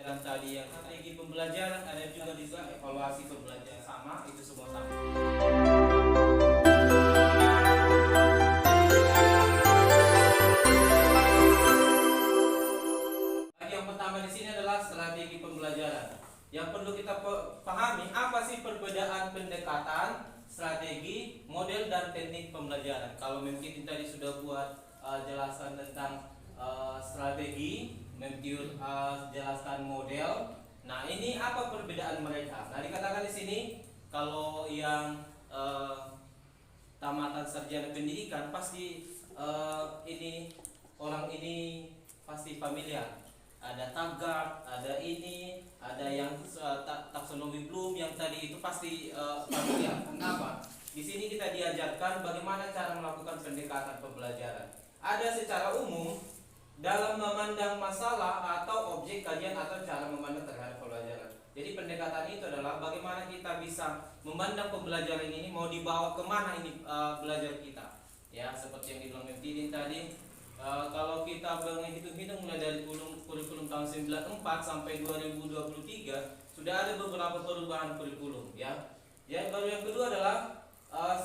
Dan tadi yang strategi pembelajaran, ada juga evaluasi pembelajaran, sama, itu semua sama. Yang pertama di sini adalah strategi pembelajaran. Yang perlu kita pahami, apa sih perbedaan pendekatan, strategi, model, dan teknik pembelajaran. Kalau mungkin tadi sudah buat jelasan tentang strategi, jelaskan model. Nah, ini apa perbedaan mereka? Nah, dikatakan di sini kalau yang tamatan sarjana pendidikan pasti ini orang ini pasti familiar. Ada tagar, ada ini, ada yang taksonomi Bloom yang tadi itu pasti familiar. Kenapa? Di sini kita diajarkan bagaimana cara melakukan pendekatan pembelajaran. Ada secara umum dalam memandang masalah atau objek kajian atau cara memandang terhadap pembelajaran. Jadi pendekatan itu adalah bagaimana kita bisa memandang pembelajaran ini mau dibawa kemana ini belajar kita. Ya, seperti yang dibilang Mefdin tadi. Kalau kita menghitung-hitung mulai dari kurikulum tahun 94 sampai 2023 sudah ada beberapa perubahan kurikulum, ya. Baru yang kedua adalah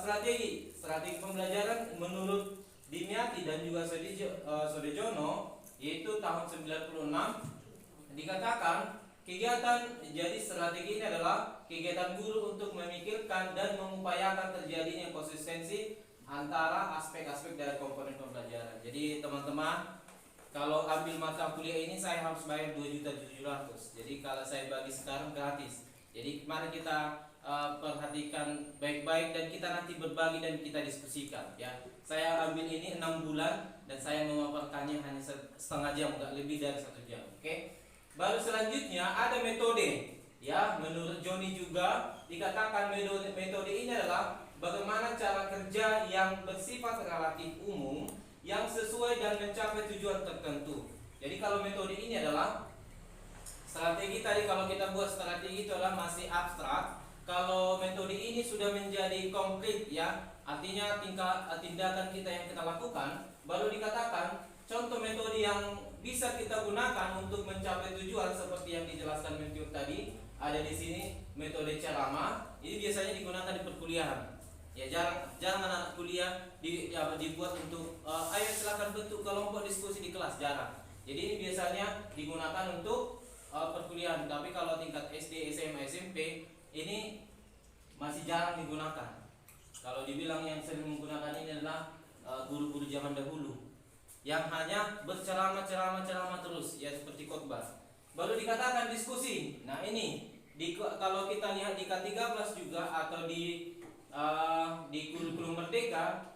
strategi pembelajaran menurut Dimyati dan juga Sodejono, yaitu tahun 96 dikatakan kegiatan, jadi strategi ini adalah kegiatan guru untuk memikirkan dan mengupayakan terjadinya konsistensi antara aspek-aspek dari komponen pembelajaran. Jadi teman-teman, kalau ambil mata kuliah ini saya harus bayar 2.700.000. Jadi kalau saya bagi sekarang gratis. Jadi mari kita perhatikan baik-baik dan kita nanti berbagi dan kita diskusikan, ya. Saya ambil ini 6 bulan dan saya memaparkannya hanya setengah jam, enggak lebih dari 1 jam. Oke. Baru selanjutnya ada metode. Ya, menurut Joni juga dikatakan metode ini adalah bagaimana cara kerja yang bersifat relatif umum yang sesuai dan mencapai tujuan tertentu. Jadi kalau metode ini adalah strategi, tadi kalau kita buat strategi itu adalah masih abstrak. Kalau metode ini sudah menjadi konkret, ya, artinya tindakan kita yang kita lakukan, baru dikatakan contoh metode yang bisa kita gunakan untuk mencapai tujuan seperti yang dijelaskan Menkyu tadi. Ada di sini metode ceramah. Ini biasanya digunakan di perkuliahan. Ya, jarang anak kuliah dibuat untuk ayo silakan bentuk kelompok diskusi di kelas, jarang. Jadi ini biasanya digunakan untuk perkuliahan. Tapi kalau tingkat SD, SMA, SMP ini masih jarang digunakan. Kalau dibilang yang sering menggunakan ini adalah guru-guru zaman dahulu yang hanya berceramah terus, ya, seperti khotbah. Baru dikatakan diskusi. Nah, ini kalau kita lihat di K13 juga atau di kurikulum Merdeka,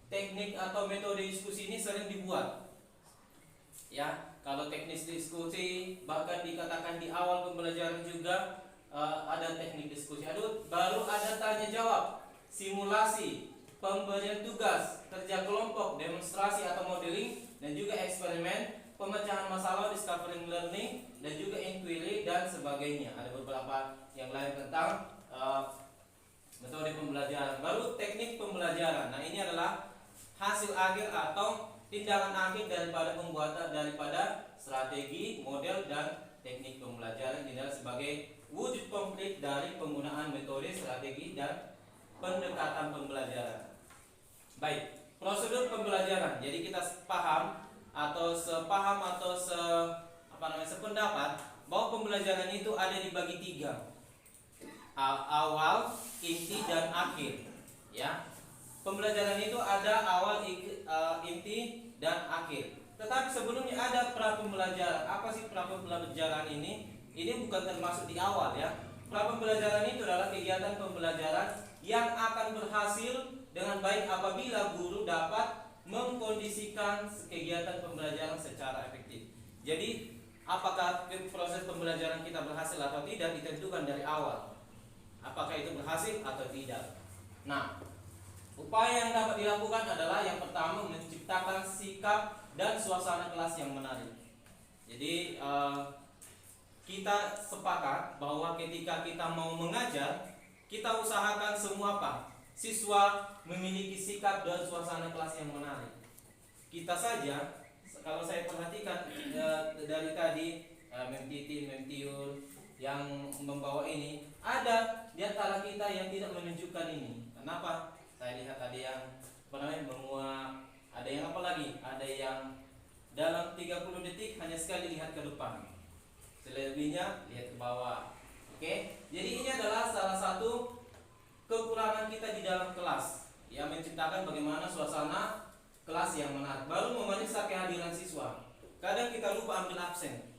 teknik atau metode diskusi ini sering dibuat. Ya, kalau teknis diskusi bahkan dikatakan di awal pembelajaran juga ada teknik diskusi. Baru ada tanya jawab, simulasi, pemberian tugas, kerja kelompok, demonstrasi atau modeling, dan juga eksperimen, pemecahan masalah, discovering learning, dan juga inquiry dan sebagainya. Ada beberapa yang lain tentang metode pembelajaran. Baru teknik pembelajaran. Nah, ini adalah hasil akhir atau tindakan akhir daripada strategi, model, dan teknik pembelajaran. Ini adalah sebagai wujud konkret dari penggunaan metode, strategi, dan pendekatan pembelajaran. Baik, prosedur pembelajaran. Jadi kita sepaham atau sependapat bahwa pembelajaran itu ada dibagi 3. Awal, inti, dan akhir. Ya. Pembelajaran itu ada awal, inti, dan akhir. Tetapi sebelumnya ada pra pembelajaran. Apa sih pra pembelajaran ini? Ini bukan termasuk di awal, ya. Pra pembelajaran itu adalah kegiatan pembelajaran yang akan berhasil dengan baik apabila guru dapat mengkondisikan kegiatan pembelajaran secara efektif. Jadi, apakah proses pembelajaran kita berhasil atau tidak ditentukan dari awal. Apakah itu berhasil atau tidak. Nah, upaya yang dapat dilakukan adalah yang pertama menciptakan sikap dan suasana kelas yang menarik. Jadi kita sepakat bahwa ketika kita mau mengajar, kita usahakan semua siswa memiliki sikap dan suasana kelas yang menarik. Kita saja, kalau saya perhatikan dari tadi Mem Titin, Mem Tiul yang membawa ini, ada di antara kita yang tidak menunjukkan ini. Kenapa? Saya lihat ada yang menguap, ada yang apa lagi? Ada yang dalam 30 detik hanya sekali lihat ke depan. Selebihnya lihat ke bawah. Oke? Jadi ini adalah salah satu kekurangan kita di dalam kelas, yang menciptakan bagaimana suasana kelas yang menarik. Baru memeriksa kehadiran siswa. Kadang kita lupa ambil absen.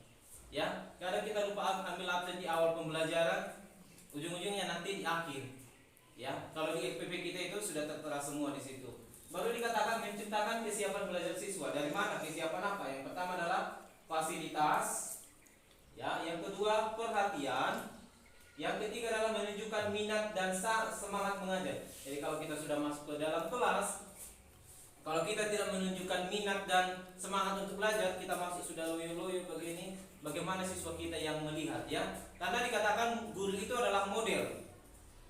Ya, kadang kita lupa ambil absen di awal pembelajaran, ujung-ujungnya nanti di akhir. Ya, kalau di FPP kita itu sudah tertera semua di situ. Baru dikatakan menciptakan kesiapan belajar siswa. Dari mana kesiapan apa? Yang pertama adalah fasilitas, ya. Yang kedua perhatian. Yang ketiga adalah menunjukkan minat dan semangat mengajar. Jadi kalau kita sudah masuk ke dalam kelas, kalau kita tidak menunjukkan minat dan semangat untuk belajar, kita masuk sudah loyo-loyo begini, bagaimana siswa kita yang melihat, ya? Karena dikatakan guru itu adalah model.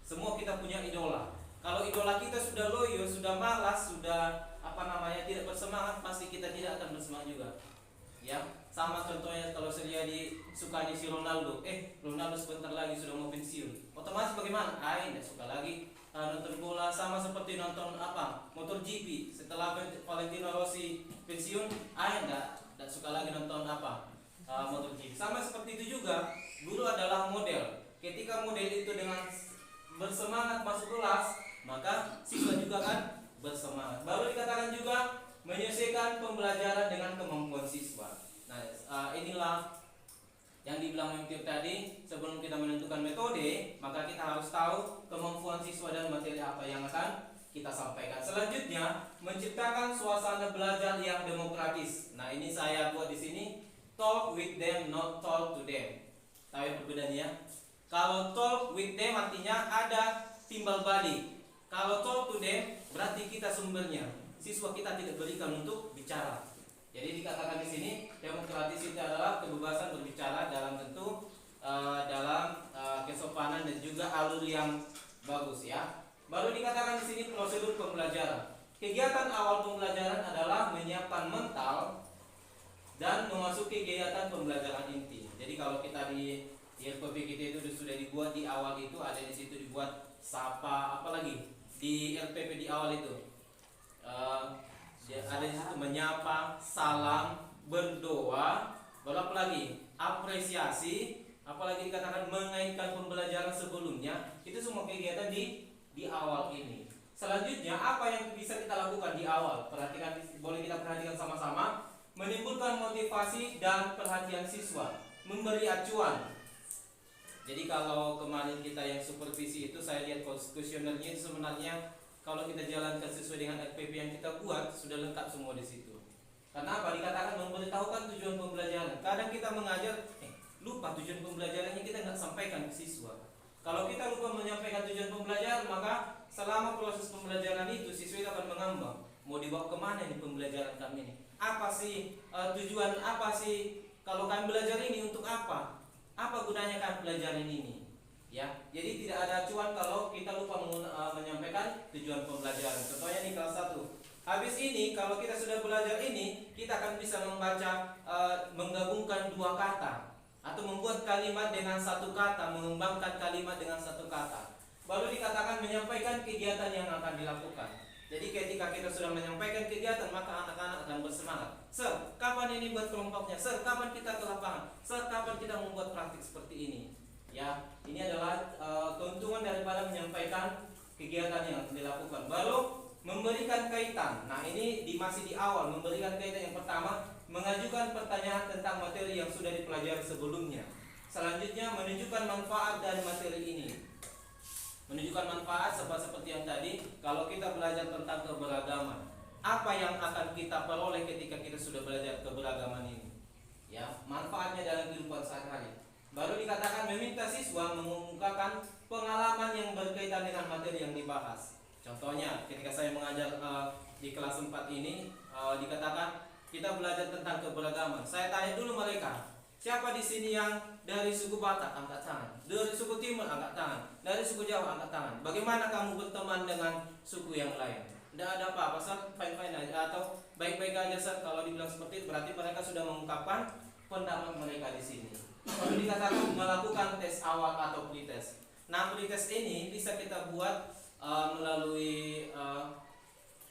Semua kita punya idola. Kalau idola kita sudah loyo, sudah malas, sudah tidak bersemangat, pasti kita tidak akan bersemangat juga. Ya, sama contohnya kalau Suryadi suka di si Ronaldo, Ronaldo sebentar lagi sudah mau pensiun, otomatis bagaimana? Tidak suka lagi nonton bola. Sama seperti nonton motor GP, setelah Valentino Rossi pensiun, tidak suka lagi nonton motor GP. Sama seperti itu juga, guru adalah model. Ketika model itu dengan bersemangat masuk kelas, maka siswa juga akan bersemangat. Baru dikatakan juga menyesuaikan pembelajaran dengan kemampuan siswa. Nah, inilah yang dibilang Mem tadi. Sebelum kita menentukan metode, maka kita harus tahu kemampuan siswa dan materi apa yang akan kita sampaikan. Selanjutnya, menciptakan suasana belajar yang demokratis. Nah, ini saya buat di sini, talk with them, not talk to them. Tahu yang perbedaannya? Kalau talk with them artinya ada timbal balik. Kalau talk to them berarti kita sumbernya. Siswa kita tidak berikan untuk bicara. Jadi dikatakan di sini demokratis itu adalah kebebasan berbicara dalam kesopanan dan juga alur yang bagus, ya. Baru dikatakan di sini prosedur pembelajaran. Kegiatan awal pembelajaran adalah menyiapkan mental dan memasuki kegiatan pembelajaran inti. Jadi kalau kita di RPP kita itu sudah dibuat di awal itu, ada di situ dibuat sapa, apalagi di RPP di awal itu. Ada di situ menyapa, salam, berdoa, baru apa lagi? Apresiasi, apalagi dikatakan mengaitkan pembelajaran sebelumnya. Itu semua kegiatan di awal ini. Selanjutnya apa yang bisa kita lakukan di awal? Perhatikan, boleh kita perhatikan sama-sama. Menimbulkan motivasi dan perhatian siswa, memberi acuan. Jadi kalau kemarin kita yang supervisi itu, saya lihat kuesionernya itu sebenarnya kalau kita jalankan sesuai dengan RPP yang kita buat, sudah lengkap semua di situ. Karena apa? Dikatakan memberitahukan tujuan pembelajaran. Kadang kita mengajar, lupa tujuan pembelajarannya, kita nggak sampaikan ke siswa. Kalau kita lupa menyampaikan tujuan pembelajaran, maka selama proses pembelajaran itu siswa itu akan mengambang. Mau dibawa kemana nih pembelajaran kami ini? Apa sih tujuan? Apa sih kalau kami belajar ini untuk apa? Apa gunanya kami belajar ini? Ya, jadi tidak ada acuan kalau kita lupa menyampaikan tujuan pembelajaran. Contohnya nih kelas 1. Habis ini kalau kita sudah belajar ini, kita akan bisa membaca menggabungkan dua kata atau membuat kalimat dengan satu kata, mengembangkan kalimat dengan satu kata. Baru dikatakan menyampaikan kegiatan yang akan dilakukan. Jadi ketika kita sudah menyampaikan kegiatan, maka anak-anak akan bersemangat. Sir, kapan ini buat kelompoknya? Sir, kapan kita ke lapangan? Sir, kapan kita membuat praktik seperti ini? Ya, ini adalah keuntungan daripada menyampaikan kegiatan yang dilakukan. Baru memberikan kaitan. Nah, ini masih di awal memberikan kaitan. Yang pertama, mengajukan pertanyaan tentang materi yang sudah dipelajari sebelumnya. Selanjutnya, menunjukkan manfaat dari materi ini. Menunjukkan manfaat seperti yang tadi. Kalau kita belajar tentang keberagaman, apa yang akan kita peroleh ketika kita sudah belajar keberagaman ini? Ya, manfaatnya dalam kehidupan sehari-hari. Baru dikatakan meminta siswa mengungkapkan pengalaman yang berkaitan dengan materi yang dibahas. Contohnya, ketika saya mengajar di kelas 4 ini, dikatakan kita belajar tentang keberagaman. Saya tanya dulu mereka, siapa di sini yang dari suku Batak? Angkat tangan. Dari suku Timur? Angkat tangan. Dari suku Jawa? Angkat tangan. Bagaimana kamu berteman dengan suku yang lain? Tidak ada apa-apa, Sir, fine-fine aja atau baik-baik aja, Sir. Kalau dibilang seperti itu, berarti mereka sudah mengungkapkan pendapat mereka di sini. Perlu dikatakan melakukan tes awal atau pretest. Nah, pretest ini bisa kita buat melalui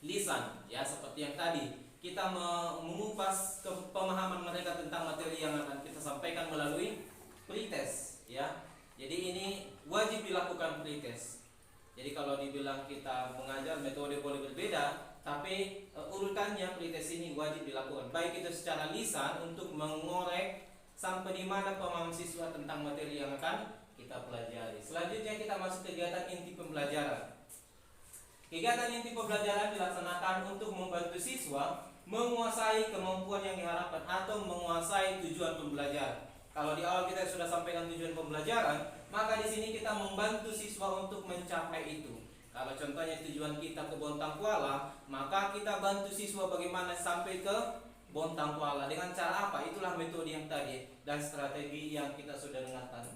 lisan, ya, seperti yang tadi kita mengupas pemahaman mereka tentang materi yang akan kita sampaikan melalui pretest, ya. Jadi ini wajib dilakukan pretest. Jadi kalau dibilang kita mengajar metode boleh berbeda, tapi urutannya pretest ini wajib dilakukan. Baik itu secara lisan untuk mengorek sampai di mana pemahaman siswa tentang materi yang akan kita pelajari. Selanjutnya kita masuk kegiatan inti pembelajaran. Kegiatan inti pembelajaran dilaksanakan untuk membantu siswa menguasai kemampuan yang diharapkan atau menguasai tujuan pembelajaran. Kalau di awal kita sudah sampaikan tujuan pembelajaran, maka di sini kita membantu siswa untuk mencapai itu. Kalau contohnya tujuan kita ke Bontang Kuala, maka kita bantu siswa bagaimana sampai ke Bontang Kuala. Dengan cara apa? Itulah metode yang tadi dan strategi yang kita sudah dengarkan.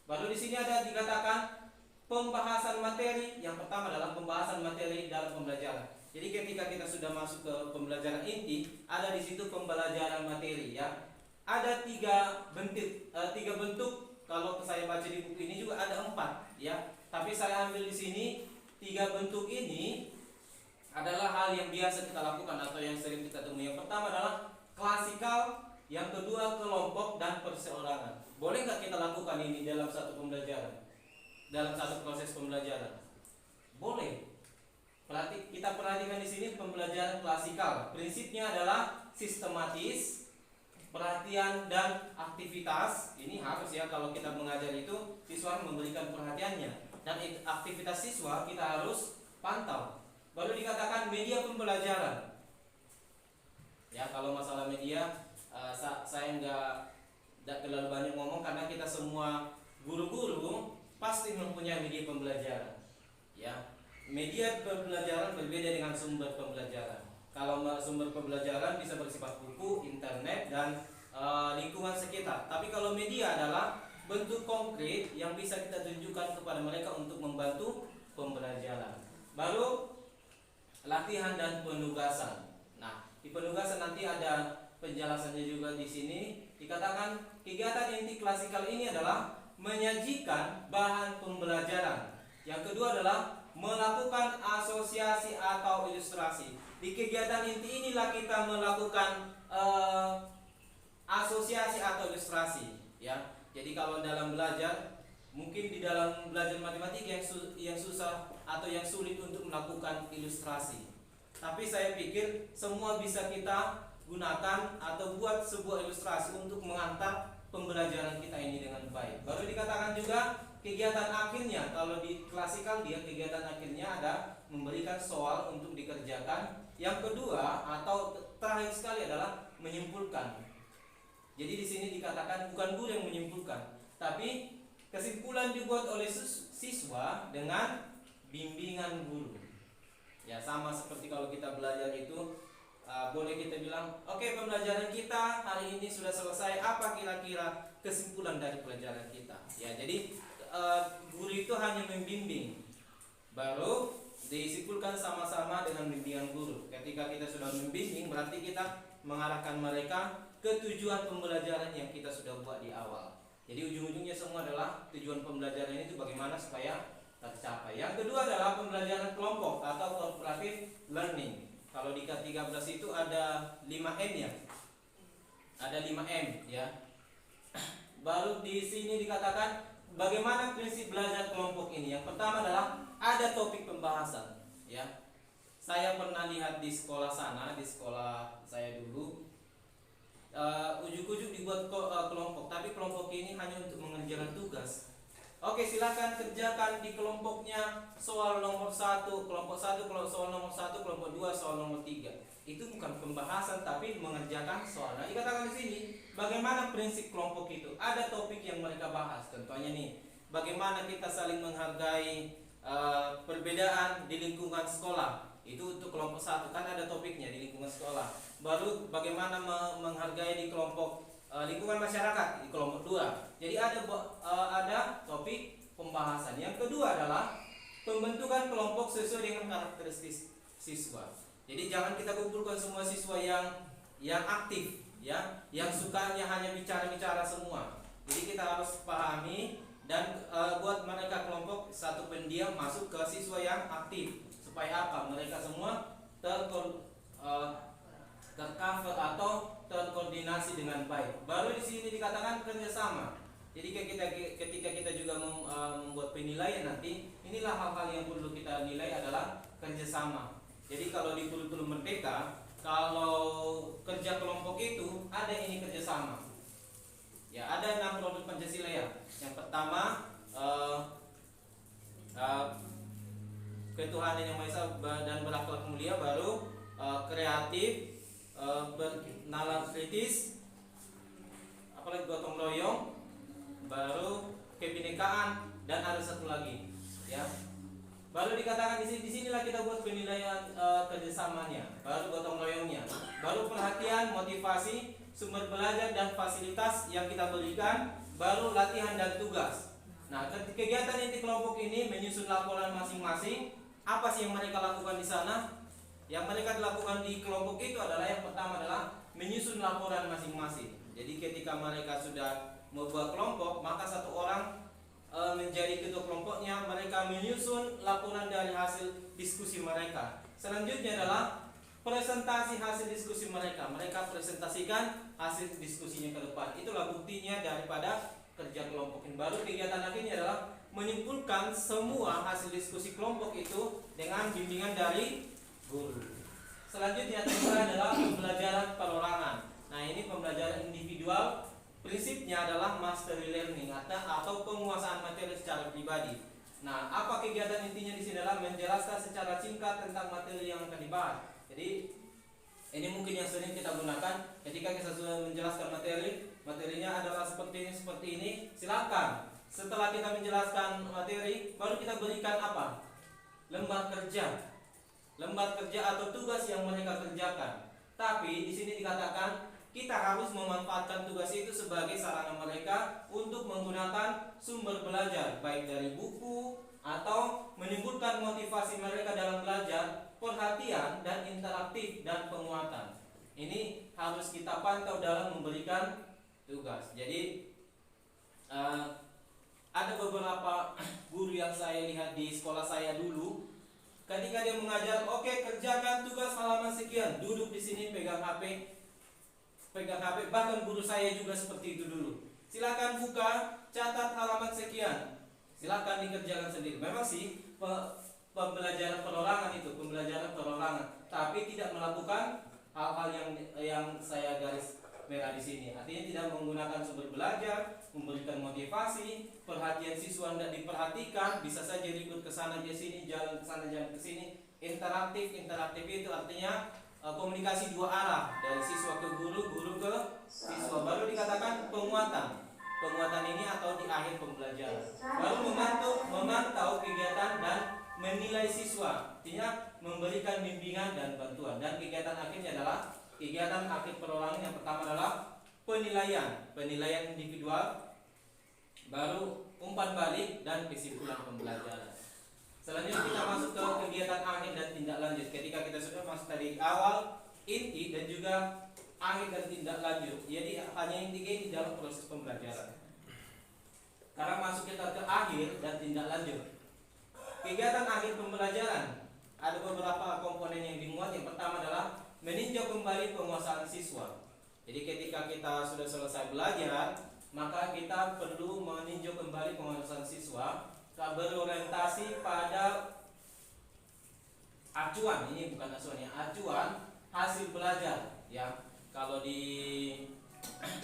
Baru di sini ada dikatakan pembahasan materi. Yang pertama adalah pembahasan materi dalam pembelajaran. Jadi ketika kita sudah masuk ke pembelajaran inti, ada di situ pembelajaran materi, ya. Ada tiga bentuk. Kalau saya baca di buku ini juga ada 4, ya. Tapi saya ambil di sini 3 bentuk ini adalah hal yang biasa kita lakukan atau yang sering kita temui. Yang pertama adalah klasikal, yang kedua kelompok dan perseorangan. Boleh nggak kita lakukan ini dalam satu pembelajaran? Dalam satu proses pembelajaran? Boleh. Kita perhatikan di sini pembelajaran klasikal. Prinsipnya adalah sistematis, perhatian dan aktivitas. Ini harus, ya, kalau kita mengajar itu siswa memberikan perhatiannya dan aktivitas siswa kita harus pantau. Baru dikatakan media pembelajaran. Ya, kalau masalah media saya nggak terlalu banyak ngomong karena kita semua guru-guru pasti mempunyai media pembelajaran, ya. Media pembelajaran berbeda dengan sumber pembelajaran. Kalau sumber pembelajaran bisa bersifat buku, internet, dan lingkungan sekitar. Tapi kalau media adalah bentuk konkret yang bisa kita tunjukkan kepada mereka untuk membantu pembelajaran. Baru latihan dan penugasan. Nah, di penugasan nanti ada penjelasannya juga di sini. Dikatakan kegiatan inti klasikal ini adalah menyajikan bahan pembelajaran. Yang kedua adalah melakukan asosiasi atau ilustrasi. Di kegiatan inti inilah kita melakukan asosiasi atau ilustrasi, ya. Jadi kalau dalam belajar, mungkin di dalam belajar matematika yang susah atau yang sulit untuk melakukan ilustrasi. Tapi saya pikir semua bisa kita gunakan atau buat sebuah ilustrasi untuk mengantar pembelajaran kita ini dengan baik. Baru dikatakan juga kegiatan akhirnya. Kalau di klasikal dia kegiatan akhirnya ada memberikan soal untuk dikerjakan. Yang kedua atau terakhir sekali adalah menyimpulkan. Jadi di sini dikatakan bukan guru yang menyimpulkan, tapi kesimpulan dibuat oleh siswa dengan bimbingan guru. Ya, sama seperti kalau kita belajar itu boleh kita bilang, oke, pembelajaran kita hari ini sudah selesai. Apa kira-kira kesimpulan dari pelajaran kita? Ya, jadi guru itu hanya membimbing, baru disimpulkan sama-sama dengan bimbingan guru. Ketika kita sudah membimbing, berarti kita mengarahkan mereka ke tujuan pembelajaran yang kita sudah buat di awal. Jadi ujung-ujungnya semua adalah tujuan pembelajaran itu bagaimana supaya tercapai. Yang kedua adalah pembelajaran kelompok atau cooperative learning. Kalau di K13 itu ada 5M, ya. Ada 5M, ya. Baru di sini dikatakan bagaimana prinsip belajar kelompok ini. Yang pertama adalah ada topik pembahasan, ya. Saya pernah lihat di sekolah sana, di sekolah saya dulu, ujuk-ujuk dibuat kelompok, tapi kelompok ini hanya untuk mengerjakan tugas. Oke, silakan kerjakan di kelompoknya soal nomor 1, kelompok 1, soal nomor 1, kelompok 2, soal nomor 3. Itu bukan pembahasan tapi mengerjakan soal. Nah, dikatakan di sini bagaimana prinsip kelompok itu. Ada topik yang mereka bahas. Contohnya nih, bagaimana kita saling menghargai perbedaan di lingkungan sekolah. Itu untuk kelompok 1, kan ada topiknya di lingkungan sekolah. Baru bagaimana menghargai di kelompok lingkungan masyarakat di kelompok 2. Jadi ada topik pembahasan. Yang kedua adalah pembentukan kelompok sesuai dengan karakteristik siswa. Jadi jangan kita kumpulkan semua siswa yang aktif, ya, yang sukanya hanya bicara-bicara semua. Jadi kita harus pahami dan buat mereka kelompok satu pendiam masuk ke siswa yang aktif supaya apa? Mereka semua tercover atau terkoordinasi dengan baik. Baru di sini dikatakan kerjasama. Jadi ketika kita juga membuat penilaian nanti, inilah hal-hal yang perlu kita nilai adalah kerjasama. Jadi kalau di kurikulum Merdeka, kalau kerja kelompok itu ada ini kerjasama. Ya, ada 6 produk Pancasila ya. Yang pertama ketuhanan yang Maha Esa dan berakhlak mulia, baru kreatif, bernalar kritis, apalagi gotong royong, baru kebinekaan, dan ada satu lagi ya. Baru dikatakan di sinilah kita buat penilaian kerjasamanya, baru gotong royongnya, baru perhatian, motivasi, sumber belajar dan fasilitas yang kita berikan, baru latihan dan tugas. Nah, kegiatan inti kelompok ini menyusun laporan masing-masing. Apa sih yang mereka lakukan di sana? Yang mereka lakukan di kelompok itu adalah yang pertama adalah menyusun laporan masing-masing. Jadi ketika mereka sudah membuat kelompok, maka satu orang menjadi ketua kelompoknya, mereka menyusun laporan dari hasil diskusi mereka. Selanjutnya adalah presentasi hasil diskusi mereka. Mereka presentasikan hasil diskusinya ke depan. Itulah buktinya daripada kerja kelompok ini. Baru kegiatan akhirnya adalah menyimpulkan semua hasil diskusi kelompok itu dengan bimbingan dari guru. Selanjutnya adalah pembelajaran perorangan. Nah, ini pembelajaran individual. Prinsipnya adalah mastery learning atau penguasaan materi secara pribadi. Nah, apa kegiatan intinya di sini adalah menjelaskan secara singkat tentang materi yang akan dibahas. Jadi ini mungkin yang sering kita gunakan ketika kita sudah menjelaskan materinya adalah seperti ini. Silakan setelah kita menjelaskan materi, baru kita berikan apa? Lembar kerja atau tugas yang mereka kerjakan. Tapi di sini dikatakan kita harus memanfaatkan tugas itu sebagai sarana mereka untuk menggunakan sumber belajar, baik dari buku atau menimbulkan motivasi mereka dalam belajar, perhatian dan interaktif dan penguatan. Ini harus kita pantau dalam memberikan tugas. Jadi ada beberapa guru yang saya lihat di sekolah saya dulu, ketika dia mengajar, oke, kerjakan tugas halaman sekian, duduk di sini pegang HP, bahkan guru saya juga seperti itu dulu. Silakan buka, catat halaman sekian, silakan dikerjakan sendiri. Memang sih pembelajaran perorangan, tapi tidak melakukan hal-hal yang saya garis merah di sini. Artinya tidak menggunakan sumber belajar, memberikan motivasi, perhatian siswa tidak diperhatikan, bisa saja ikut ke sana ke sini, jalan ke sana jalan ke sini. Interaktif itu artinya komunikasi dua arah, dari siswa ke guru, guru ke siswa. Baru dikatakan penguatan ini atau di akhir pembelajaran. Baru memantau kegiatan dan menilai siswa, artinya memberikan bimbingan dan bantuan. Dan kegiatan akhirnya adalah kegiatan akhir perorangan. Yang pertama adalah penilaian individual, baru umpan balik dan kesimpulan pembelajaran. Selanjutnya kita masuk ke kegiatan akhir dan tindak lanjut. Ketika kita sudah masuk dari awal, inti, dan juga akhir dan tindak lanjut. Jadi hanya yang tiga ini dalam proses pembelajaran. Sekarang masuk kita ke akhir dan tindak lanjut. Kegiatan akhir pembelajaran ada beberapa komponen yang dimuat. Yang pertama adalah meninjau kembali penguasaan siswa. Jadi ketika kita sudah selesai belajar, maka kita perlu meninjau kembali penguasaan siswa, berorientasi pada acuan, ini bukan acuan ya, acuan hasil belajar ya. Kalau di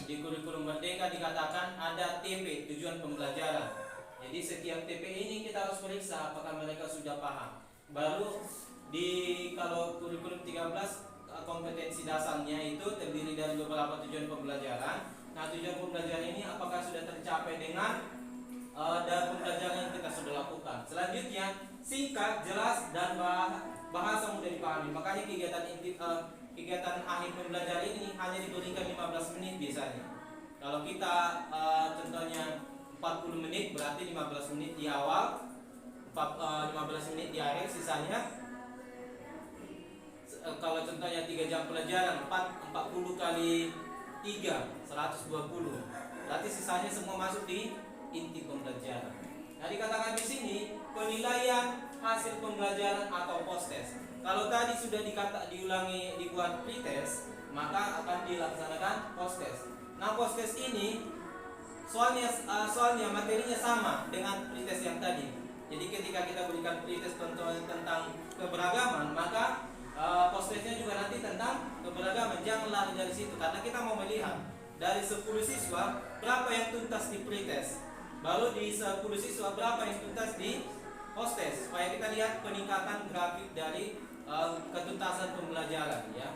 kurikulum Merdeka dikatakan ada TP, tujuan pembelajaran. Jadi setiap TP ini kita harus periksa apakah mereka sudah paham. Baru kalau kurikulum 13 kompetensi dasarnya itu terdiri dari beberapa tujuan pembelajaran. Nah, tujuan pembelajaran ini apakah sudah tercapai dengan dan pembelajaran yang kita sudah lakukan. Selanjutnya singkat, jelas, dan bahasa mudah dipahami. Makanya kegiatan akhir pembelajaran ini hanya diberikan 15 menit biasanya. Kalau kita contohnya 40 menit, berarti 15 menit di awal, 15 menit di akhir, sisanya kalau contohnya 3 jam pelajaran, 40 kali 120. Berarti sisanya semua masuk di inti pembelajaran. Nah, dikatakan di sini penilaian hasil pembelajaran atau post test. Kalau tadi sudah dibuat pretest, maka akan dilaksanakan post test. Nah, post test ini soalnya materinya sama dengan pretest yang tadi. Jadi ketika kita berikan pretest tentang keberagaman, maka post testnya juga nanti tentang keberagaman. Jangan lari dari situ, karena kita mau melihat dari 10 siswa berapa yang tuntas di pretest, baru di 10 siswa berapa yang tuntas di post test, supaya kita lihat peningkatan grafik dari ketuntasan pembelajaran, ya.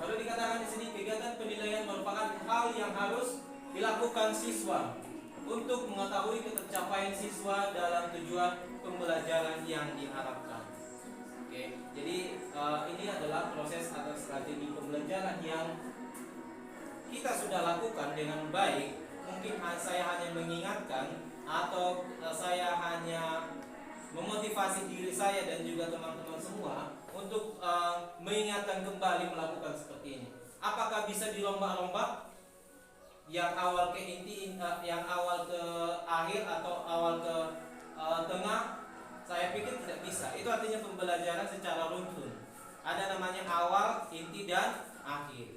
Lalu dikatakan di sini kegiatan penilaian merupakan hal yang harus dilakukan siswa untuk mengetahui ketercapaian siswa dalam tujuan pembelajaran yang diharapkan. Oke, jadi ini adalah proses atau strategi pembelajaran yang kita sudah lakukan dengan baik. Mungkin saya hanya mengingatkan atau saya hanya memotivasi diri saya dan juga teman-teman semua untuk mengingatkan kembali melakukan seperti ini. Apakah bisa dirombak-rombak? Yang awal ke inti, yang awal ke akhir atau awal ke tengah? Saya pikir tidak bisa. Itu artinya pembelajaran secara runtun. Ada namanya awal, inti, dan akhir.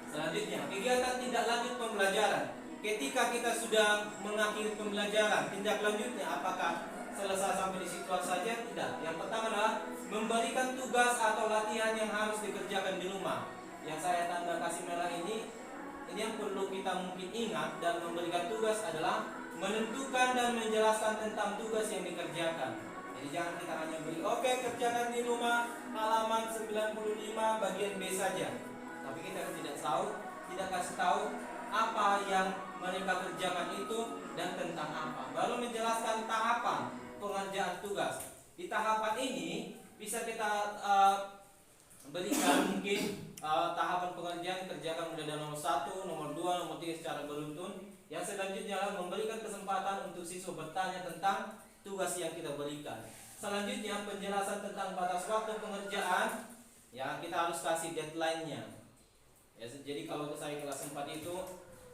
Selanjutnya, kegiatan tindak lanjut pembelajaran. Ketika kita sudah mengakhiri pembelajaran, tindak lanjutnya apakah selesai sampai di situ saja? Tidak. Yang pertama adalah memberikan tugas atau latihan yang harus dikerjakan di rumah. Yang saya tanda kasih merah ini yang perlu kita mungkin ingat dan memberikan tugas adalah menentukan dan menjelaskan tentang tugas yang dikerjakan. Jadi jangan kita hanya beri, oke, kerjakan di rumah halaman 95 bagian B saja. Tapi kita tidak kasih tahu apa yang mereka kerjakan itu dan tentang apa. Baru menjelaskan tahapan pengerjaan tugas. Di tahapan ini bisa kita berikan mungkin tahapan pengerjaan kerjakan mulai dari nomor 1, nomor 2, nomor 3 secara beruntun. Yang selanjutnya adalah memberikan kesempatan untuk siswa bertanya tentang tugas yang kita berikan. Selanjutnya penjelasan tentang batas waktu pengerjaan. Ya, kita harus kasih deadline-nya. Ya, jadi kalau saya kelas 4 itu,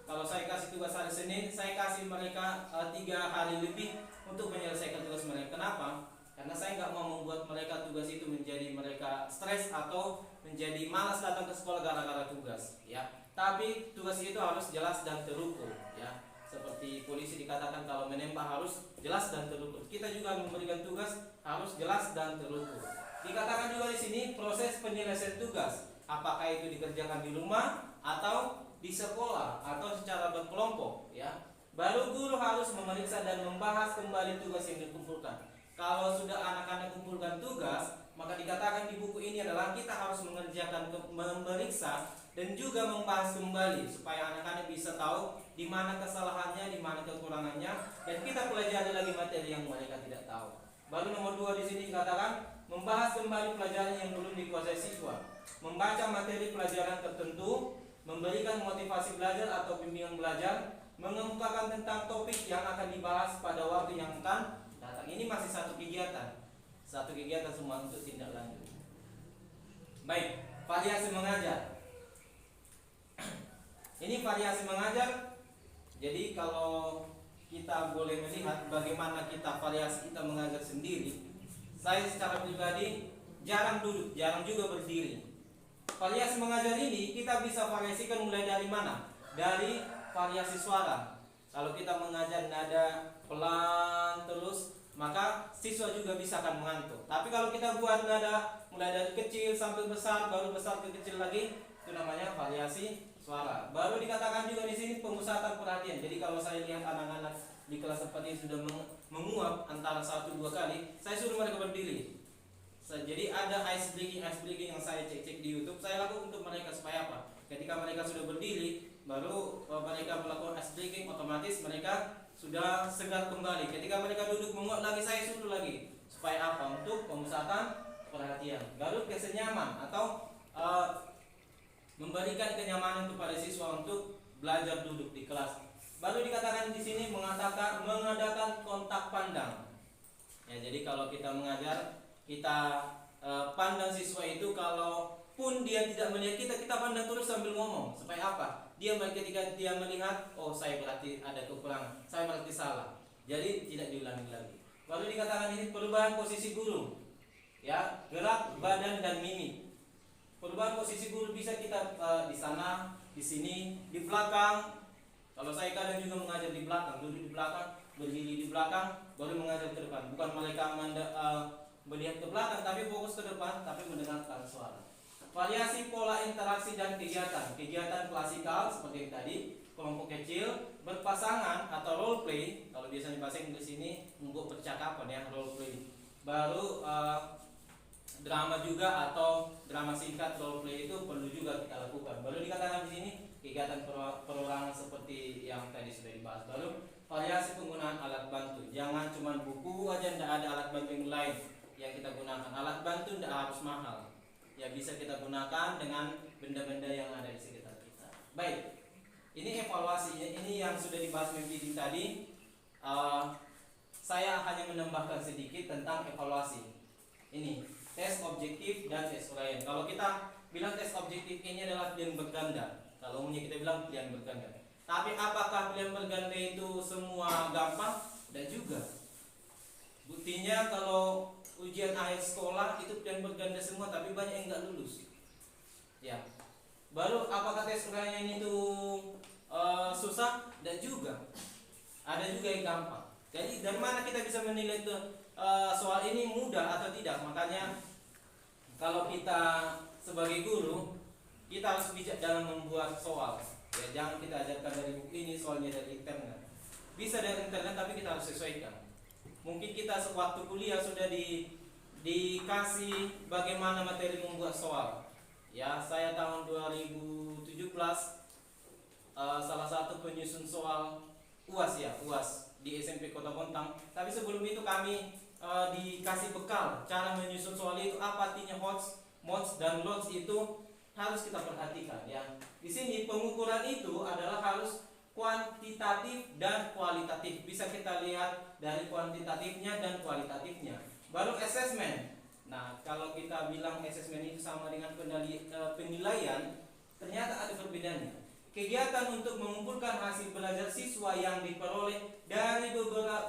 kalau saya kasih tugas hari Senin, saya kasih mereka 3 hari lebih untuk menyelesaikan tugas mereka. Kenapa? Karena saya nggak mau membuat mereka tugas itu menjadi mereka stres atau menjadi malas datang ke sekolah gara-gara tugas, ya. Tapi tugas itu harus jelas dan terukur, ya. Seperti polisi dikatakan kalau menembak harus jelas dan terukur. Kita juga memberikan tugas harus jelas dan terukur. Dikatakan juga di sini proses penyelesaian tugas. Apakah itu dikerjakan di rumah atau di sekolah atau secara berkelompok, ya. Baru guru harus memeriksa dan membahas kembali tugas yang dikumpulkan. Kalau sudah anak-anak kumpulkan tugas, maka dikatakan di buku ini adalah kita harus mengerjakan, memeriksa dan juga membahas kembali supaya anak-anak bisa tahu di mana kesalahannya, di mana kekurangannya, dan kita pelajari lagi materi yang mereka tidak tahu. Baru nomor 2 di sini dikatakan membahas kembali pelajaran yang belum dikuasai siswa, membaca materi pelajaran tertentu, memberikan motivasi belajar atau bimbingan belajar, mengemukakan tentang topik yang akan dibahas pada waktu yang akan datang. Ini masih satu kegiatan semua untuk tindak lanjut. Baik, variasi mengajar. Ini variasi mengajar. Jadi kalau kita boleh melihat bagaimana kita variasi kita mengajar sendiri. Saya secara pribadi jarang duduk, jarang juga berdiri. Variasi mengajar ini kita bisa variasikan mulai dari mana? Dari variasi suara. Kalau kita mengajar nada pelan terus, maka siswa juga bisa akan mengantuk. Tapi kalau kita buat nada mulai dari kecil sampai besar, baru besar ke kecil lagi, itu namanya variasi suara. Baru dikatakan juga di sini pemusatan perhatian. Jadi kalau saya lihat anak-anak di kelas seperti ini sudah menguap antara 1-2 kali, saya suruh mereka berdiri. Jadi ada ice breaking yang saya cek di YouTube. Saya lakukan untuk mereka supaya apa? Ketika mereka sudah berdiri, baru mereka melakukan ice breaking, otomatis mereka sudah segar kembali. Ketika mereka duduk menguap lagi, saya suruh lagi supaya apa? Untuk pemusatan perhatian. Baru kesenyaman atau memberikan kenyamanan kepada siswa untuk belajar duduk di kelas. Baru dikatakan di sini mengadakan kontak pandang. Ya, jadi kalau kita mengajar, kita pandang siswa itu kalau pun dia tidak melihat kita, kita pandang terus sambil ngomong. Supaya apa? Ketika dia melihat, oh saya berarti ada kekurangan, saya berarti salah. Jadi tidak diulangi lagi. Baru dikatakan ini perubahan posisi guru, ya, gerak badan dan mimik. Perubahan posisi guru bisa kita di sana, di sini, di belakang. Kalau saya kadang juga mengajar di belakang, duduk di belakang, berdiri di belakang, baru mengajar ke depan. Bukan mereka melihat ke belakang, tapi fokus ke depan, tapi mendengarkan suara. Variasi pola interaksi dan kegiatan. Kegiatan klasikal seperti yang tadi, kelompok kecil, berpasangan atau role play. Kalau biasanya bahasa Inggris ini membuat percakapan ya, role play. Baru drama juga atau drama singkat role play itu perlu juga kita lakukan. Baru dikatakan di sini kegiatan perorangan seperti yang tadi sudah dibahas. Baru variasi penggunaan alat bantu. Jangan cuma buku aja, tidak ada alat bantu yang lain yang kita gunakan. Alat bantu tidak harus mahal. Ya bisa kita gunakan dengan benda-benda yang ada di sekitar kita. Baik, ini evaluasinya. Ini yang sudah dibahas meeting tadi. Saya hanya menambahkan sedikit tentang evaluasi. Ini tes objektif dan tes uraian. Kalau kita bilang tes objektif ini adalah pilihan berganda. Kalau umumnya kita bilang pilihan berganda. Tapi apakah pilihan berganda itu semua gampang? Tidak juga. Buktinya kalau ujian akhir sekolah itu pilihan berganda semua, tapi banyak yang nggak lulus. Ya. Baru apakah tes uraian itu susah? Tidak juga. Ada juga yang gampang. Jadi dari mana kita bisa menilai soal ini mudah atau tidak? Makanya kalau kita sebagai guru, kita harus bijak dalam membuat soal. Ya, jangan kita ajarkan dari buku ini, soalnya dari internet. Bisa dari internet, tapi kita harus sesuaikan. Mungkin kita sewaktu kuliah sudah dikasih bagaimana materi membuat soal. Ya, saya tahun 2017 salah satu penyusun soal UAS ya, UAS di SMP Kota Bontang. Tapi sebelum itu kami dikasih bekal cara menyusun soal itu, apa artinya HOTS, MOTS dan LOTS itu harus kita perhatikan ya. Di sini pengukuran itu adalah harus kuantitatif dan kualitatif. Bisa kita lihat dari kuantitatifnya dan kualitatifnya. Baru assessment. Nah, kalau kita bilang assessment itu sama dengan penilaian, ternyata ada perbedaannya. Kegiatan untuk mengumpulkan hasil belajar siswa yang diperoleh dari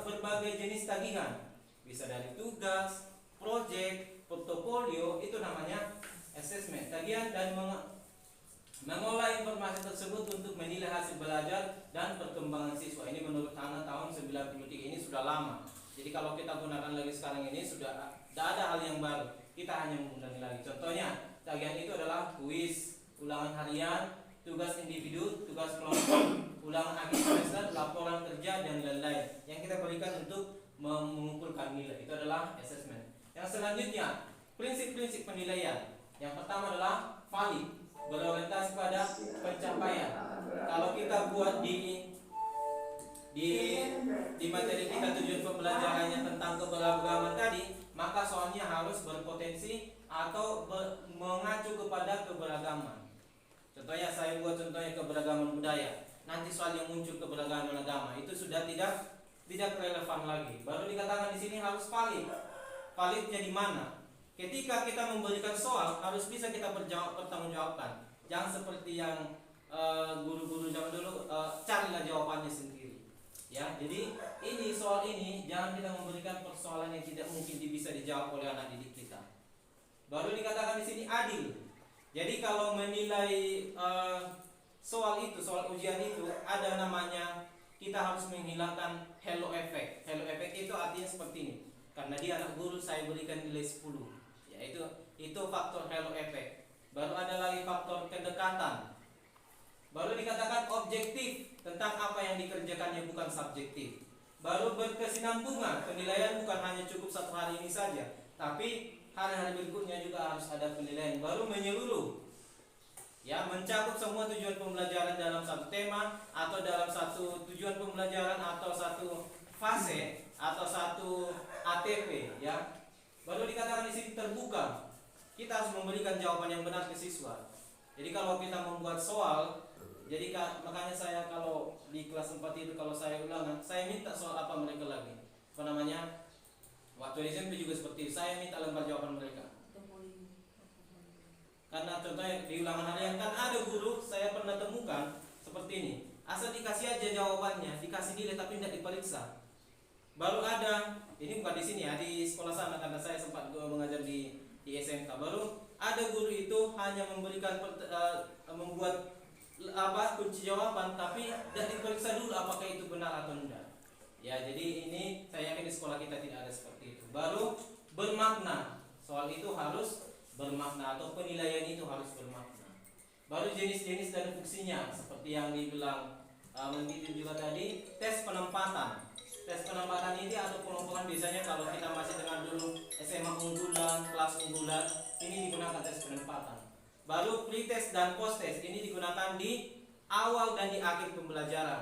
berbagai jenis tagihan. Bisa dari tugas, proyek, portofolio, itu namanya assessment. Tagihan dan mengolah informasi tersebut untuk menilai hasil belajar dan perkembangan siswa. Ini menurut Hana tahun 93, ini sudah lama. Jadi kalau kita gunakan lagi sekarang ini sudah tidak ada hal yang baru. Kita hanya menggunakan lagi. Contohnya, tagihan itu adalah kuis, ulangan harian, tugas individu, tugas kelompok, ulangan akhir semester, laporan kerja dan lain-lain. Yang kita berikan untuk mengumpulkan nilai itu adalah assessment. Yang selanjutnya, prinsip-prinsip penilaian. Yang pertama adalah valid, berorientasi pada pencapaian. Kalau kita buat di materi kita tujuan pembelajarannya tentang keberagaman tadi, maka soalnya harus berpotensi atau mengacu kepada keberagaman. Contohnya saya buat contohnya keberagaman budaya. Nanti soal yang muncul keberagaman agama itu sudah tidak relevan lagi. Baru dikatakan di sini harus valid. Validnya di mana? Ketika kita memberikan soal harus bisa kita pertanggungjawabkan. Jangan seperti yang guru-guru zaman dulu, carilah jawabannya sendiri. Ya, jadi ini soal ini jangan kita memberikan persoalan yang tidak mungkin bisa dijawab oleh anak didik kita. Baru dikatakan di sini adil. Jadi kalau menilai soal ujian itu ada namanya, kita harus menghilangkan halo effect. Halo effect itu artinya seperti ini. Karena dia anak guru, saya berikan nilai 10. Ya, itu faktor halo effect. Baru ada lagi faktor kedekatan. Baru dikatakan objektif, tentang apa yang dikerjakannya bukan subjektif. Baru berkesinambungan, penilaian bukan hanya cukup satu hari ini saja, tapi hari-hari berikutnya juga harus ada penilaian. Baru menyeluruh, ya, mencakup semua tujuan pembelajaran dalam satu tema atau dalam satu tujuan pembelajaran atau satu fase atau satu ATP, ya. Baru dikatakan di sini terbuka. Kita harus memberikan jawaban yang benar ke siswa. Jadi kalau kita membuat soal, jadi makanya saya kalau di kelas 4 itu kalau saya ulangan, saya minta soal apa mereka lagi. Apa namanya? Waktu SMP juga seperti itu, saya minta lembar jawaban mereka. Karena contohnya di ulangan harian kan ada guru saya pernah temukan seperti ini. Asal dikasih aja jawabannya, dikasih nilai tapi tidak diperiksa. Baru ada, ini bukan di sini ya, di sekolah sana karena saya sempat mengajar di SMK. Baru ada guru itu hanya memberikan membuat kunci jawaban tapi tidak diperiksa dulu apakah itu benar atau tidak. Ya, jadi ini saya yakin di sekolah kita tidak ada seperti itu. Baru bermakna. Soal itu harus bermakna atau penilaian itu harus bermakna. Baru jenis-jenis dan fungsinya seperti yang dibilang mengikuti juga tadi, tes penempatan. Tes penempatan ini atau pengelompokan biasanya kalau kita masih dengan dulu SMA unggulan, kelas unggulan, ini digunakan tes penempatan. Baru pretest dan post-test ini digunakan di awal dan di akhir pembelajaran.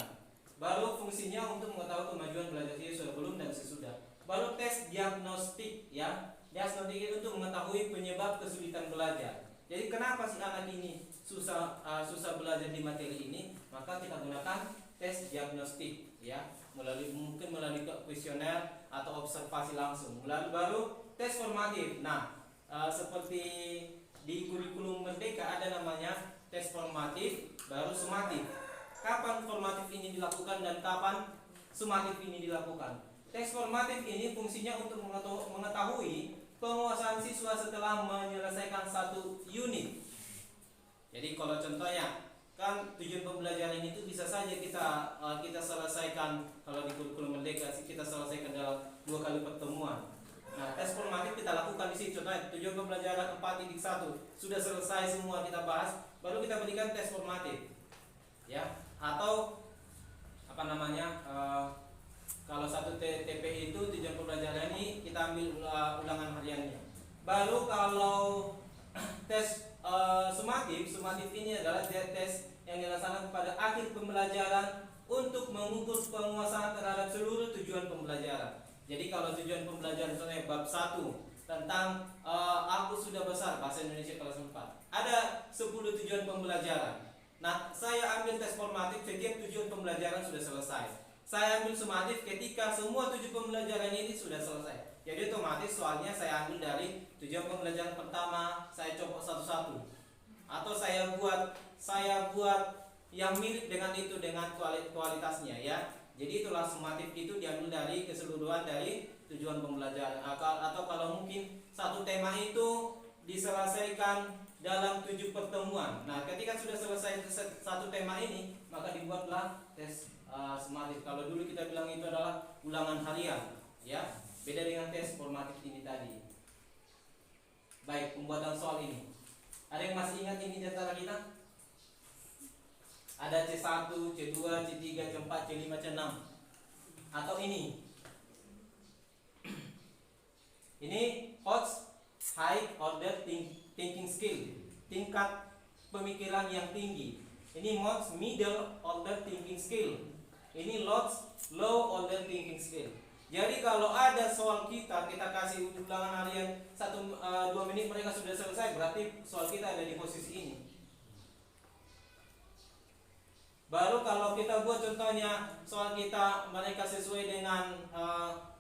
Baru fungsinya untuk mengetahui kemajuan belajar siswa sebelum dan sesudah. Baru tes diagnostik ya. Diagnostik itu untuk mengetahui penyebab kesulitan belajar. Jadi kenapa si anak ini susah belajar di materi ini? Maka kita gunakan tes diagnostik ya. Mungkin melalui kuesioner atau observasi langsung. Lalu baru tes formatif. Nah, seperti di kurikulum Merdeka ada namanya tes formatif, baru sumatif. Kapan formatif ini dilakukan dan kapan sumatif ini dilakukan? Tes formatif ini fungsinya untuk mengetahui penguasaan siswa setelah menyelesaikan satu unit. Jadi kalau contohnya kan tujuan pembelajaran itu bisa saja kita selesaikan kalau di kurikulum Merdeka kita selesaikan dalam 2 kali pertemuan. Nah, tes formatif kita lakukan di sini. Contohnya tujuan pembelajaran 4.1 sudah selesai semua kita bahas, baru kita berikan tes formatif. Ya, atau kalau satu TP itu tujuan pembelajaran ini kita ambil ulangan hariannya. Baru kalau tes sumatif ini adalah tes yang dilaksanakan pada akhir pembelajaran untuk mengukur penguasaan terhadap seluruh tujuan pembelajaran. Jadi kalau tujuan pembelajaran contohnya bab 1 tentang aku sudah besar bahasa Indonesia kelas 4. Ada 10 tujuan pembelajaran. Nah, saya ambil tes formatif setiap tujuan pembelajaran sudah selesai. Saya ambil sumatif ketika semua tujuan pembelajaran ini sudah selesai. Jadi otomatis soalnya saya ambil dari tujuan pembelajaran pertama, saya copot satu-satu. Atau saya buat yang mirip dengan itu dengan kualitasnya ya. Jadi itulah sumatif itu diambil dari keseluruhan dari tujuan pembelajaran. Atau kalau mungkin satu tema itu diselesaikan dalam 7 pertemuan. Nah, ketika sudah selesai satu tema ini, maka dibuatlah tes sumatif. Kalau dulu kita bilang itu adalah ulangan harian ya. Beda dengan tes formatif ini tadi. Baik, pembuatan soal ini. Ada yang masih ingat ini di antara kita? Ada C1, C2, C3, C4, C5, C6. Atau ini. Ini HOTS, High Order Thinking Skill, tingkat pemikiran yang tinggi. Ini MOTS, Middle Order Thinking Skill. Ini LOTS, Low Order Thinking Skill. Jadi kalau ada soal kita kasih ulangan harian 1-2 menit mereka sudah selesai, berarti soal kita ada di posisi ini. Baru kalau kita buat contohnya soal kita mereka sesuai dengan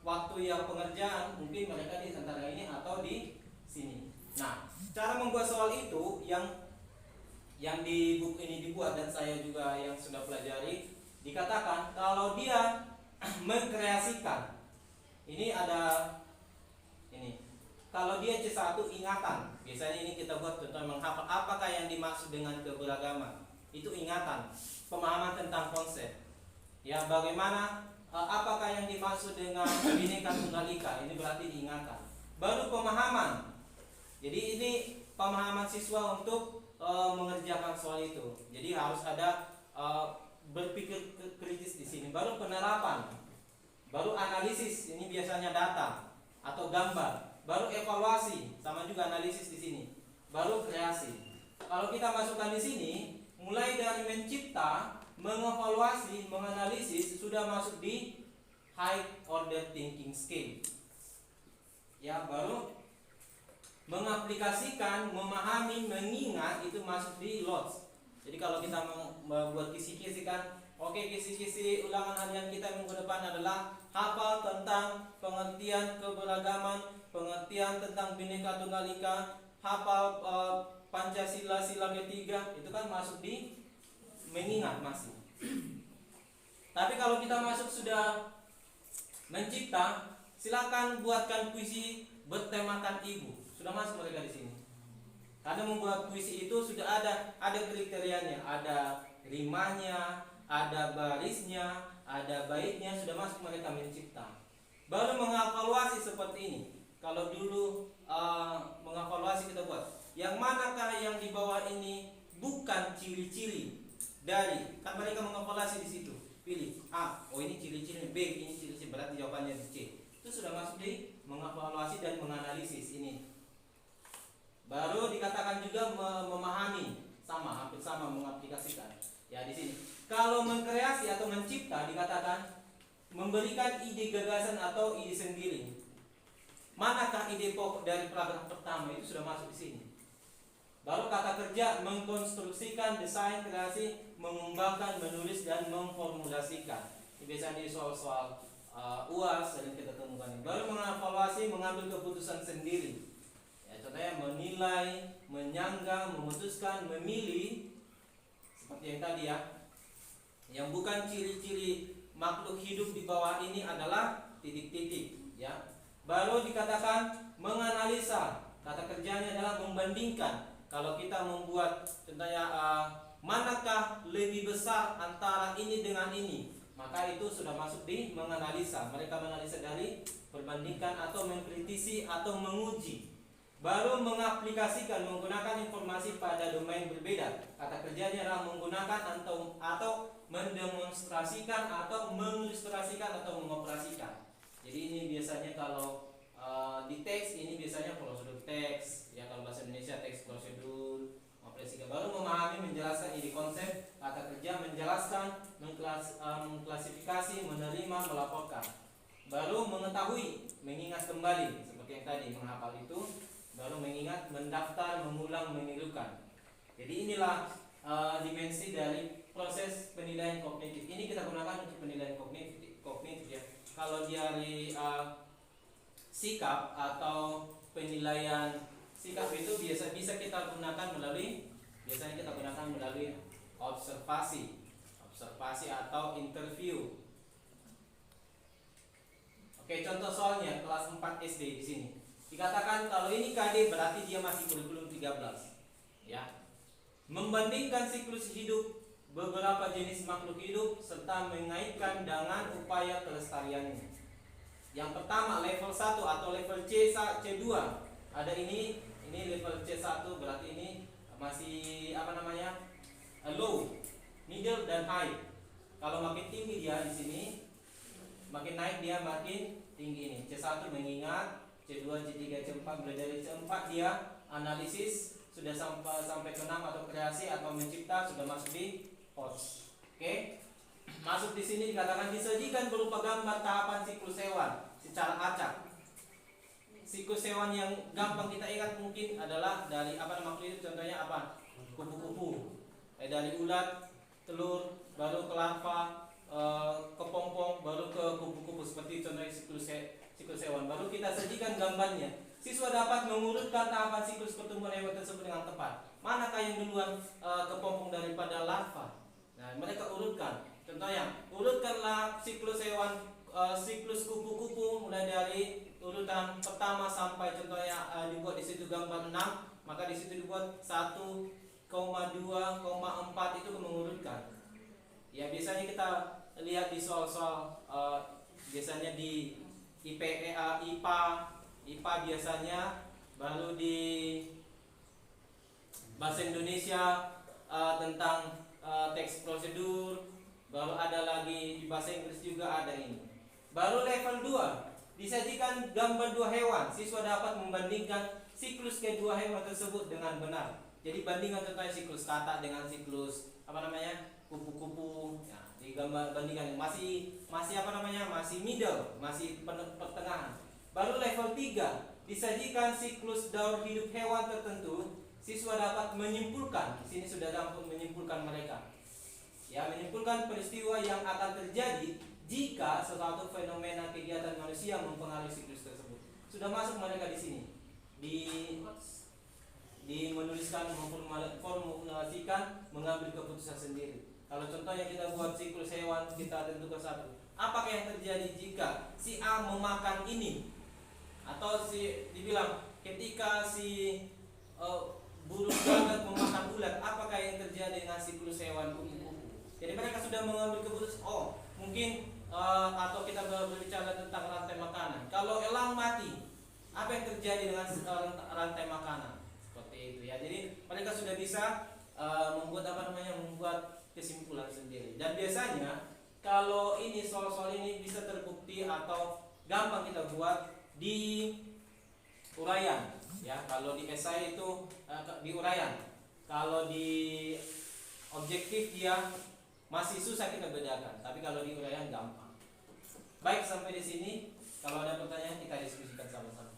waktu yang pengerjaan, mungkin mereka di antara ini atau di sini. Nah, cara membuat soal itu yang di buku ini dibuat dan saya juga yang sudah pelajari, dikatakan kalau dia mengkreasikan. Ini ada ini. Kalau dia C1 ingatan. Biasanya ini kita buat contoh menghafal apakah yang dimaksud dengan keberagaman. Itu ingatan, pemahaman tentang konsep. Ya, bagaimana apakah yang dimaksud dengan Bhinneka Tunggal Ika. Ini berarti diingatan. Baru pemahaman. Jadi ini pemahaman siswa untuk mengerjakan soal itu. Jadi harus ada berpikir kritis di sini. Baru penerapan. Baru analisis, ini biasanya data atau gambar. Baru evaluasi, sama juga analisis di sini. Baru kreasi. Kalau kita masukkan di sini, mulai dari mencipta, mengevaluasi, menganalisis sudah masuk di high order thinking skill. Ya, baru mengaplikasikan, memahami, mengingat itu masuk di LOTS. Jadi kalau kita membuat kisi-kisi kan, oke, kisi-kisi ulangan harian kita minggu depan adalah hafal tentang pengertian keberagaman, pengertian tentang Bhinneka Tunggal Ika, hafal Pancasila sila ketiga itu kan masuk di mengingat masih. Tapi kalau kita masuk sudah mencipta, silakan buatkan puisi bertemakan ibu. Sudah masuk mereka di sini. Karena membuat puisi itu sudah ada kriterianya, ada rimanya, ada barisnya, ada baitnya, sudah masuk mereka mencipta. Baru mengevaluasi seperti ini. Kalau dulu mengevaluasi kita buat yang manakah yang di bawah ini bukan ciri-ciri dari, kan mereka mengevaluasi di situ. Pilih A, oh ini ciri-ciri, B ini ciri-ciri, berarti jawabannya di C. Itu sudah masuk di mengevaluasi dan menganalisis ini. Baru dikatakan juga memahami, sama, hampir sama mengaplikasikan. Ya di sini. Kalau mengkreasi atau mencipta dikatakan memberikan ide gagasan atau ide sendiri. Manakah ide pokok dari paragraf pertama itu sudah masuk di sini. Baru kata kerja mengkonstruksikan, desain, kreasi, mengembangkan, menulis dan memformulasikan. Ini biasanya di soal-soal UAS sering kita temukan. Baru mengevaluasi, mengambil keputusan sendiri. Ya, contohnya menilai, menyanggah, memutuskan, memilih. Seperti yang tadi ya. Yang bukan ciri-ciri makhluk hidup di bawah ini adalah titik-titik. Ya. Baru dikatakan menganalisa. Kata kerjanya adalah membandingkan. Kalau kita membuat contohnya manakah lebih besar antara ini dengan ini, maka itu sudah masuk di menganalisa. Mereka menganalisa dari perbandingkan atau mengkritisi atau menguji. Baru mengaplikasikan, menggunakan informasi pada domain berbeda. Kata kerjanya adalah menggunakan atau mendemonstrasikan atau mengilustrasikan atau mengoperasikan. Jadi ini biasanya kalau di teks ini biasanya prosedur teks, ya kalau bahasa Indonesia teks prosedur, operasi. Baru memahami, menjelaskan ide konsep, kata kerja, menjelaskan, mengklasifikasi, menerima, melaporkan. Baru mengetahui, mengingat kembali, seperti yang tadi menghafal itu. Baru mengingat, mendaftar, mengulang, menirukan. Jadi inilah dimensi dari proses penilaian kognitif. Ini kita gunakan untuk penilaian kognitif ya. Kalau dari sikap atau penilaian sikap itu bisa kita gunakan melalui observasi atau interview. Oke, contoh soalnya kelas 4 SD di sini. Dikatakan kalau ini KD berarti dia masih kurikulum 13. Ya. Membandingkan siklus hidup beberapa jenis makhluk hidup serta mengaitkan dengan upaya kelestariannya. Yang pertama level 1 atau level C2. Ada ini level C1 berarti ini masih low, middle dan high. Kalau makin tinggi dia di sini, makin naik dia makin tinggi ini. C1 mengingat, C2, C3, C4, mulai dari C4 dia analisis sudah sampai ke 6 atau kreasi atau mencipta sudah masuk di host. Oke. Masuk di sini dikatakan disajikan berupa gambar tahapan siklus hewan secara acak. Siklus hewan yang gampang kita ingat mungkin adalah dari makhluk hidup, contohnya apa? Kupu-kupu. Dari ulat, telur, baru ke larva, kepompong, baru ke kupu-kupu, seperti contohnya siklus hewan. Baru kita sajikan gambarnya. Siswa dapat mengurutkan tahapan siklus pertumbuhan hewan tersebut dengan tepat. Manakah yang duluan kepompong daripada larva? Nah, mereka urutkan. Contohnya, urutkanlah siklus hewan, siklus kupu-kupu mulai dari urutan pertama sampai contohnya dibuat di situ gambar 6, maka di situ dibuat 1,2,4 itu mengurutkan. Ya biasanya kita lihat di soal-soal biasanya di IPA biasanya, baru di bahasa Indonesia tentang teks prosedur, baru ada lagi di bahasa Inggris juga ada ini. Baru level 2 disajikan gambar 2 hewan. Siswa dapat membandingkan siklus kedua hewan tersebut dengan benar. Jadi bandingkan contohnya siklus katak dengan siklus kupu-kupu. Ya, digambar bandingkan masih masih middle, masih pertengahan. Baru level 3 disajikan siklus daur hidup hewan tertentu. Siswa dapat menyimpulkan. Di sini sudah langsung menyimpulkan mereka. Ya, menyimpulkan peristiwa yang akan terjadi jika suatu fenomena kegiatan manusia mempengaruhi siklus tersebut. Sudah masuk mereka di sini. di menuliskan, memformulasikan, mengambil keputusan sendiri. Kalau contohnya kita buat siklus hewan, kita tentukan satu. Apakah yang terjadi jika si A memakan ini? Atau si dibilang ketika si burung gagak memakan ulat, apakah yang terjadi dengan siklus hewan kupu-kupu? Jadi mereka sudah mengambil keputusan. Oh, mungkin atau kita berbicara tentang rantai makanan. Kalau elang mati, apa yang terjadi dengan rantai makanan? Seperti itu ya. Jadi mereka sudah bisa membuat kesimpulan sendiri. Dan biasanya kalau ini soal-soal ini bisa terbukti atau gampang kita buat di uraian ya. Kalau di esai itu di uraian. Kalau di objektif dia masih susah kita bedakan, tapi kalau di uraian gampang. Baik, sampai di sini. Kalau ada pertanyaan kita diskusikan sama-sama.